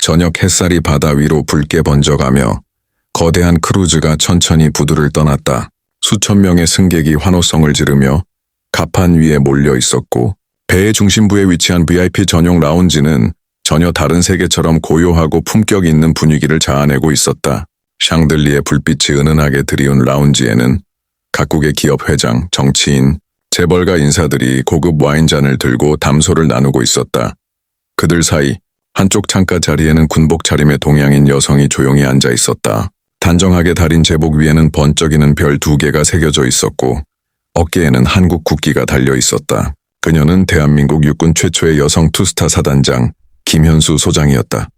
저녁 햇살이 바다 위로 붉게 번져가며 거대한 크루즈가 천천히 부두를 떠났다. 수천 명의 승객이 환호성을 지르며 갑판 위에 몰려 있었고 배의 중심부에 위치한 VIP 전용 라운지는 전혀 다른 세계처럼 고요하고 품격 있는 분위기를 자아내고 있었다. 샹들리에 불빛이 은은하게 드리운 라운지에는 각국의 기업 회장, 정치인, 재벌가 인사들이 고급 와인잔을 들고 담소를 나누고 있었다. 그들 사이 한쪽 창가 자리에는 군복 차림의 동양인 여성이 조용히 앉아 있었다. 단정하게 달인 제복 위에는 번쩍이는 별 2개가 새겨져 있었고 어깨에는 한국 국기가 달려 있었다. 그녀는 대한민국 육군 최초의 여성 투스타 사단장 김현수 소장이었다.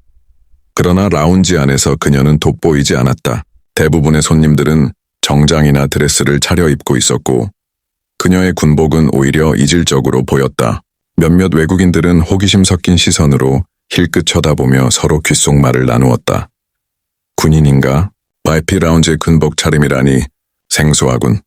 그러나 라운지 안에서 그녀는 돋보이지 않았다. 대부분의 손님들은 정장이나 드레스를 차려입고 있었고 그녀의 군복은 오히려 이질적으로 보였다. 몇몇 외국인들은 호기심 섞인 시선으로 힐끗 쳐다보며 서로 귓속말을 나누었다. 군인인가? VIP 라운지의 군복 차림이라니 생소하군.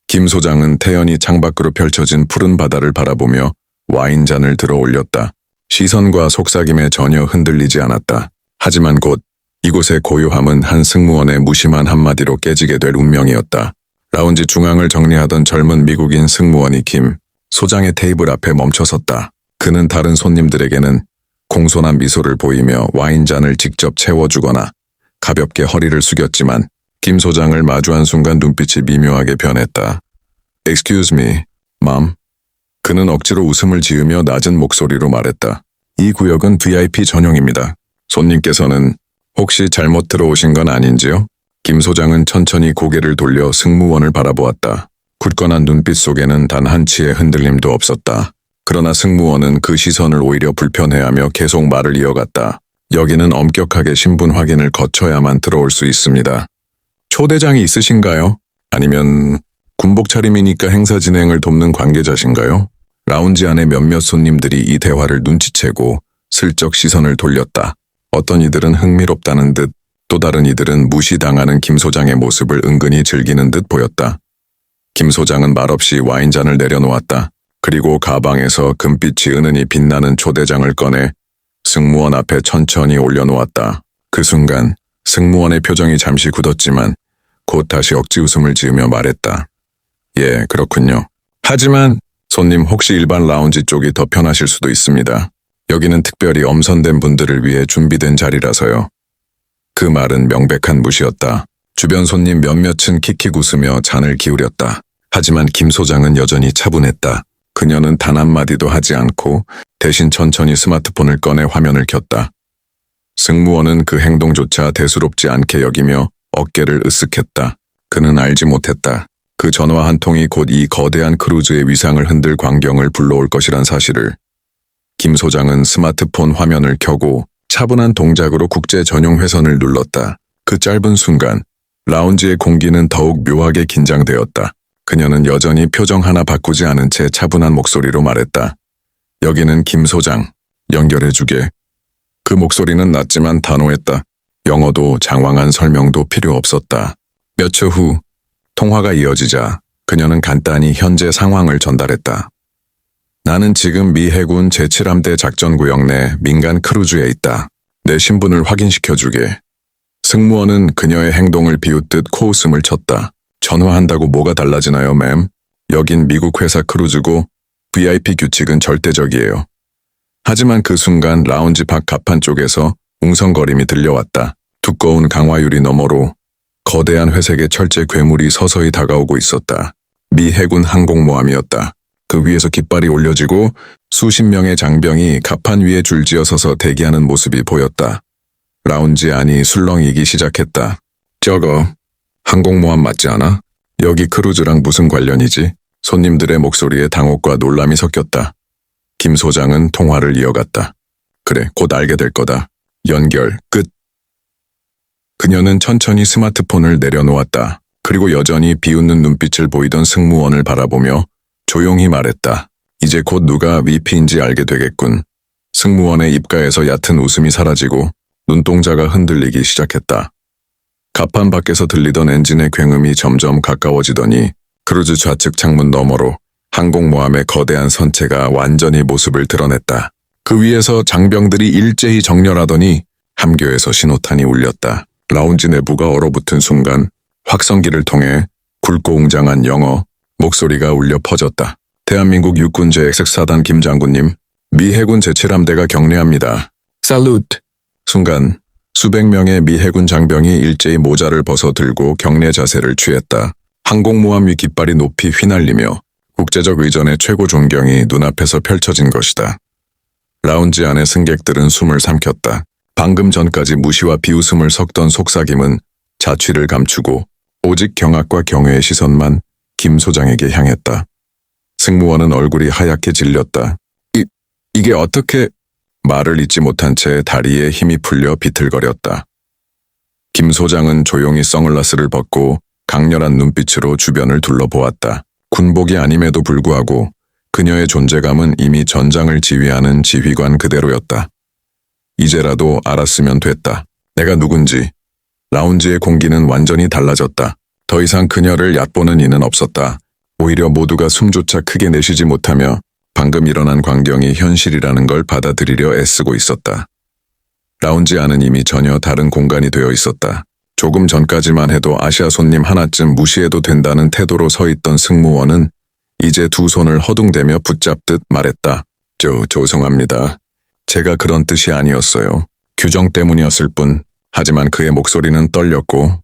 김 소장은 태연히 창밖으로 펼쳐진 푸른 바다를 바라보며 와인잔을 들어 올렸다. 시선과 속삭임에 전혀 흔들리지 않았다. 하지만 곧 이곳의 고요함은 한 승무원의 무심한 한마디로 깨지게 될 운명이었다. 라운지 중앙을 정리하던 젊은 미국인 승무원이 김 소장의 테이블 앞에 멈춰섰다. 그는 다른 손님들에게는 공손한 미소를 보이며 와인잔을 직접 채워주거나 가볍게 허리를 숙였지만 김 소장을 마주한 순간 눈빛이 미묘하게 변했다. Excuse me, mom. 그는 억지로 웃음을 지으며 낮은 목소리로 말했다. 이 구역은 VIP 전용입니다. 손님께서는 혹시 잘못 들어오신 건 아닌지요? 김 소장은 천천히 고개를 돌려 승무원을 바라보았다. 굳건한 눈빛 속에는 단 한치의 흔들림도 없었다. 그러나 승무원은 그 시선을 오히려 불편해하며 계속 말을 이어갔다. 여기는 엄격하게 신분 확인을 거쳐야만 들어올 수 있습니다. 초대장이 있으신가요? 아니면 군복 차림이니까 행사 진행을 돕는 관계자신가요? 라운지 안에 몇몇 손님들이 이 대화를 눈치채고 슬쩍 시선을 돌렸다. 어떤 이들은 흥미롭다는 듯 또 다른 이들은 무시당하는 김 소장의 모습을 은근히 즐기는 듯 보였다. 김 소장은 말없이 와인잔을 내려놓았다. 그리고 가방에서 금빛이 은은히 빛나는 초대장을 꺼내 승무원 앞에 천천히 올려놓았다. 그 순간 승무원의 표정이 잠시 굳었지만 곧 다시 억지 웃음을 지으며 말했다. 예, 그렇군요. 하지만 손님 혹시 일반 라운지 쪽이 더 편하실 수도 있습니다. 여기는 특별히 엄선된 분들을 위해 준비된 자리라서요. 그 말은 명백한 무시였다. 주변 손님 몇몇은 킥킥 웃으며 잔을 기울였다. 하지만 김 소장은 여전히 차분했다. 그녀는 단 한마디도 하지 않고 대신 천천히 스마트폰을 꺼내 화면을 켰다. 승무원은 그 행동조차 대수롭지 않게 여기며 어깨를 으쓱했다. 그는 알지 못했다. 그 전화 한 통이 곧 이 거대한 크루즈의 위상을 흔들 광경을 불러올 것이란 사실을. 김 소장은 스마트폰 화면을 켜고 차분한 동작으로 국제 전용 회선을 눌렀다. 그 짧은 순간 라운지의 공기는 더욱 묘하게 긴장되었다. 그녀는 여전히 표정 하나 바꾸지 않은 채 차분한 목소리로 말했다. 여기는 김 소장, 연결해주게. 그 목소리는 낮지만 단호했다. 영어도 장황한 설명도 필요 없었다. 몇 초 후 통화가 이어지자 그녀는 간단히 현재 상황을 전달했다. 나는 지금 미 해군 제7함대 작전구역 내 민간 크루즈에 있다. 내 신분을 확인시켜주게. 승무원은 그녀의 행동을 비웃듯 코웃음을 쳤다. 전화한다고 뭐가 달라지나요, 맴? 여긴 미국 회사 크루즈고 VIP 규칙은 절대적이에요. 하지만 그 순간 라운지 밖 갑판 쪽에서 웅성거림이 들려왔다. 두꺼운 강화유리 너머로 거대한 회색의 철제 괴물이 서서히 다가오고 있었다. 미 해군 항공모함이었다. 그 위에서 깃발이 올려지고 수십 명의 장병이 갑판 위에 줄지어 서서 대기하는 모습이 보였다. 라운지 안이 술렁이기 시작했다. 저거 항공모함 맞지 않아? 여기 크루즈랑 무슨 관련이지? 손님들의 목소리에 당혹과 놀람이 섞였다. 김 소장은 통화를 이어갔다. 그래, 곧 알게 될 거다. 연결 끝. 그녀는 천천히 스마트폰을 내려놓았다. 그리고 여전히 비웃는 눈빛을 보이던 승무원을 바라보며 조용히 말했다. 이제 곧 누가 VP인지 알게 되겠군. 승무원의 입가에서 얕은 웃음이 사라지고 눈동자가 흔들리기 시작했다. 갑판 밖에서 들리던 엔진의 굉음이 점점 가까워지더니 크루즈 좌측 창문 너머로 항공모함의 거대한 선체가 완전히 모습을 드러냈다. 그 위에서 장병들이 일제히 정렬하더니 함교에서 신호탄이 울렸다. 라운지 내부가 얼어붙은 순간 확성기를 통해 굵고 웅장한 영어 목소리가 울려 퍼졌다. 대한민국 육군 제-XX4단 김 장군님, 미 해군 제7함대가 격려합니다. 살루트! 순간 수백 명의 미 해군 장병이 일제히 모자를 벗어 들고 경례 자세를 취했다. 항공모함 위 깃발이 높이 휘날리며 국제적 의전의 최고 존경이 눈앞에서 펼쳐진 것이다. 라운지 안의 승객들은 숨을 삼켰다. 방금 전까지 무시와 비웃음을 섞던 속삭임은 자취를 감추고 오직 경악과 경외의 시선만 김 소장에게 향했다. 승무원은 얼굴이 하얗게 질렸다. 이게 어떻게... 말을 잇지 못한 채 다리에 힘이 풀려 비틀거렸다. 김 소장은 조용히 선글라스를 벗고 강렬한 눈빛으로 주변을 둘러보았다. 군복이 아님에도 불구하고 그녀의 존재감은 이미 전장을 지휘하는 지휘관 그대로였다. 이제라도 알았으면 됐다. 내가 누군지. 라운지의 공기는 완전히 달라졌다. 더 이상 그녀를 얕보는 이는 없었다. 오히려 모두가 숨조차 크게 내쉬지 못하며 방금 일어난 광경이 현실이라는 걸 받아들이려 애쓰고 있었다. 라운지 안은 이미 전혀 다른 공간이 되어 있었다. 조금 전까지만 해도 아시아 손님 하나쯤 무시해도 된다는 태도로 서 있던 승무원은 이제 두 손을 허둥대며 붙잡듯 말했다. 죄송합니다. 제가 그런 뜻이 아니었어요. 규정 때문이었을 뿐. 하지만 그의 목소리는 떨렸고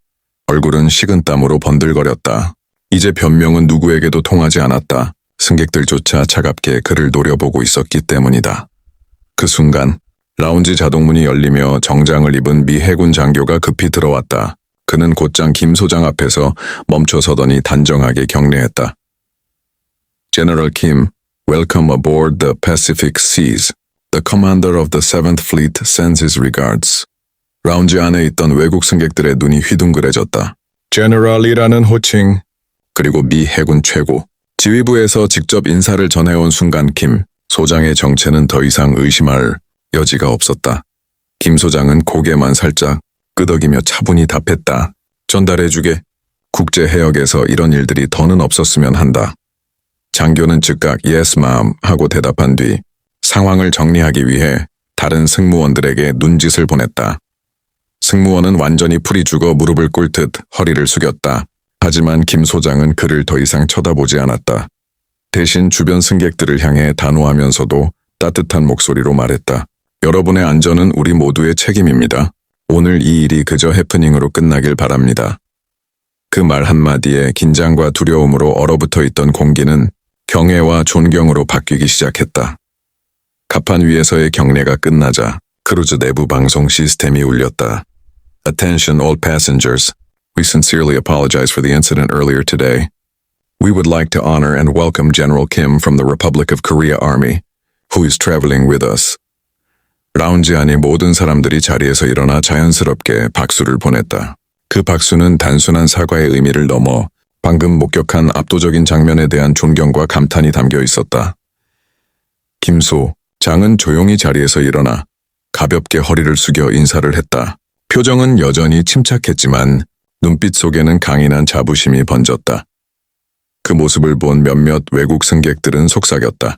얼굴은 식은땀으로 번들거렸다. 이제 변명은 누구에게도 통하지 않았다. 승객들조차 차갑게 그를 노려보고 있었기 때문이다. 그 순간 라운지 자동문이 열리며 정장을 입은 미 해군 장교가 급히 들어왔다. 그는 곧장 김 소장 앞에서 멈춰서더니 단정하게 경례했다. General Kim, welcome aboard the Pacific Seas. The commander of the 7th Fleet sends his regards. 라운지 안에 있던 외국 승객들의 눈이 휘둥그레졌다. General이라는 호칭, 그리고 미 해군 최고. 지휘부에서 직접 인사를 전해온 순간 김 소장의 정체는 더 이상 의심할 여지가 없었다. 김 소장은 고개만 살짝 끄덕이며 차분히 답했다. 전달해주게. 국제 해역에서 이런 일들이 더는 없었으면 한다. 장교는 즉각 Yes, ma'am 하고 대답한 뒤 상황을 정리하기 위해 다른 승무원들에게 눈짓을 보냈다. 승무원은 완전히 풀이 죽어 무릎을 꿇듯 허리를 숙였다. 하지만 김 소장은 그를 더 이상 쳐다보지 않았다. 대신 주변 승객들을 향해 단호하면서도 따뜻한 목소리로 말했다. 여러분의 안전은 우리 모두의 책임입니다. 오늘 이 일이 그저 해프닝으로 끝나길 바랍니다. 그 말 한마디에 긴장과 두려움으로 얼어붙어 있던 공기는 경애와 존경으로 바뀌기 시작했다. 갑판 위에서의 경례가 끝나자 크루즈 내부 방송 시스템이 울렸다. Attention all passengers. We sincerely apologize for the incident earlier today. We would like to honor and welcome General Kim from the Republic of Korea Army, who is traveling with us. 라운지 안의 모든 사람들이 자리에서 일어나 자연스럽게 박수를 보냈다. 그 박수는 단순한 사과의 의미를 넘어 방금 목격한 압도적인 장면에 대한 존경과 감탄이 담겨 있었다. 김소 장은 조용히 자리에서 일어나 가볍게 허리를 숙여 인사를 했다. 표정은 여전히 침착했지만 눈빛 속에는 강인한 자부심이 번졌다. 그 모습을 본 몇몇 외국 승객들은 속삭였다.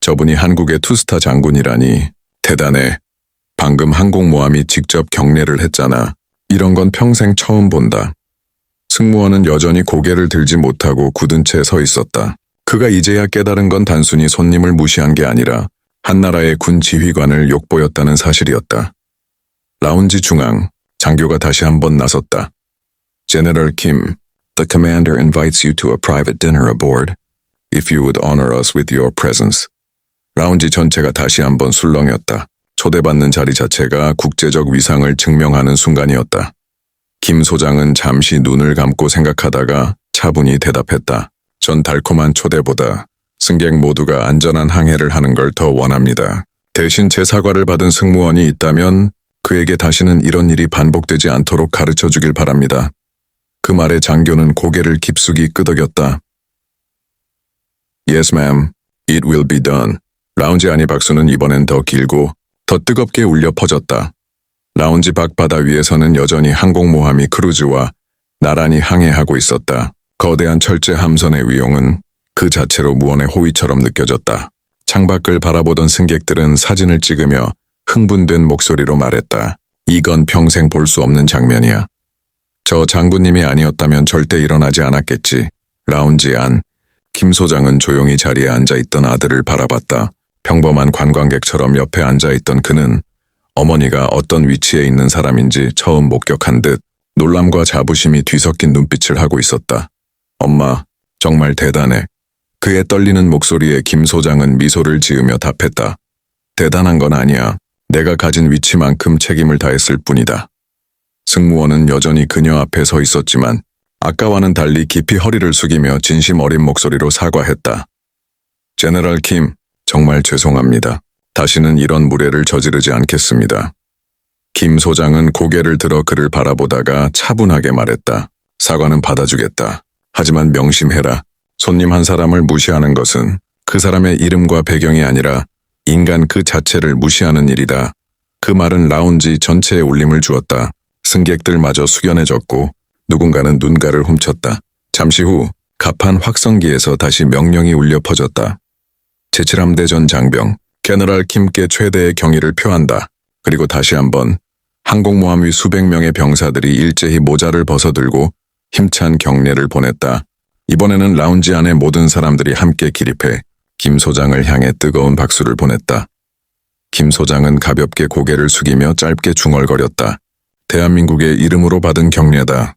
저분이 한국의 투스타 장군이라니 대단해. 방금 항공모함이 직접 경례를 했잖아. 이런 건 평생 처음 본다. 승무원은 여전히 고개를 들지 못하고 굳은 채 서 있었다. 그가 이제야 깨달은 건 단순히 손님을 무시한 게 아니라 한나라의 군 지휘관을 욕보였다는 사실이었다. 라운지 중앙, 장교가 다시 한번 나섰다. General Kim, the commander invites you to a private dinner aboard. If you would honor us with your presence. 라운지 전체가 다시 한번 술렁였다. 초대받는 자리 자체가 국제적 위상을 증명하는 순간이었다. 김 소장은 잠시 눈을 감고 생각하다가 차분히 대답했다. 전 달콤한 초대보다 승객 모두가 안전한 항해를 하는 걸 더 원합니다. 대신 제 사과를 받은 승무원이 있다면 그에게 다시는 이런 일이 반복되지 않도록 가르쳐 주길 바랍니다. 그 말에 장교는 고개를 깊숙이 끄덕였다. Yes, ma'am. It will be done. 라운지 안의 박수는 이번엔 더 길고 더 뜨겁게 울려 퍼졌다. 라운지 밖 바다 위에서는 여전히 항공모함이 크루즈와 나란히 항해하고 있었다. 거대한 철제 함선의 위용은 그 자체로 무언의 호의처럼 느껴졌다. 창밖을 바라보던 승객들은 사진을 찍으며 흥분된 목소리로 말했다. 이건 평생 볼 수 없는 장면이야. 저 장군님이 아니었다면 절대 일어나지 않았겠지. 라운지 안. 김 소장은 조용히 자리에 앉아있던 아들을 바라봤다. 평범한 관광객처럼 옆에 앉아있던 그는 어머니가 어떤 위치에 있는 사람인지 처음 목격한 듯 놀람과 자부심이 뒤섞인 눈빛을 하고 있었다. 엄마, 정말 대단해. 그의 떨리는 목소리에 김 소장은 미소를 지으며 답했다. 대단한 건 아니야. 내가 가진 위치만큼 책임을 다했을 뿐이다. 승무원은 여전히 그녀 앞에 서 있었지만 아까와는 달리 깊이 허리를 숙이며 진심 어린 목소리로 사과했다. 제너럴 킴, 정말 죄송합니다. 다시는 이런 무례를 저지르지 않겠습니다. 김 소장은 고개를 들어 그를 바라보다가 차분하게 말했다. 사과는 받아주겠다. 하지만 명심해라. 손님 한 사람을 무시하는 것은 그 사람의 이름과 배경이 아니라 인간 그 자체를 무시하는 일이다. 그 말은 라운지 전체에 울림을 주었다. 승객들마저 숙연해졌고 누군가는 눈가를 훔쳤다. 잠시 후 갑판 확성기에서 다시 명령이 울려 퍼졌다. 제7함대 전 장병, 제너럴 킴께 최대의 경의를 표한다. 그리고 다시 한번 항공모함 위 수백 명의 병사들이 일제히 모자를 벗어들고 힘찬 경례를 보냈다. 이번에는 라운지 안의 모든 사람들이 함께 기립해 김 소장을 향해 뜨거운 박수를 보냈다. 김 소장은 가볍게 고개를 숙이며 짧게 중얼거렸다. 대한민국의 이름으로 받은 경례다.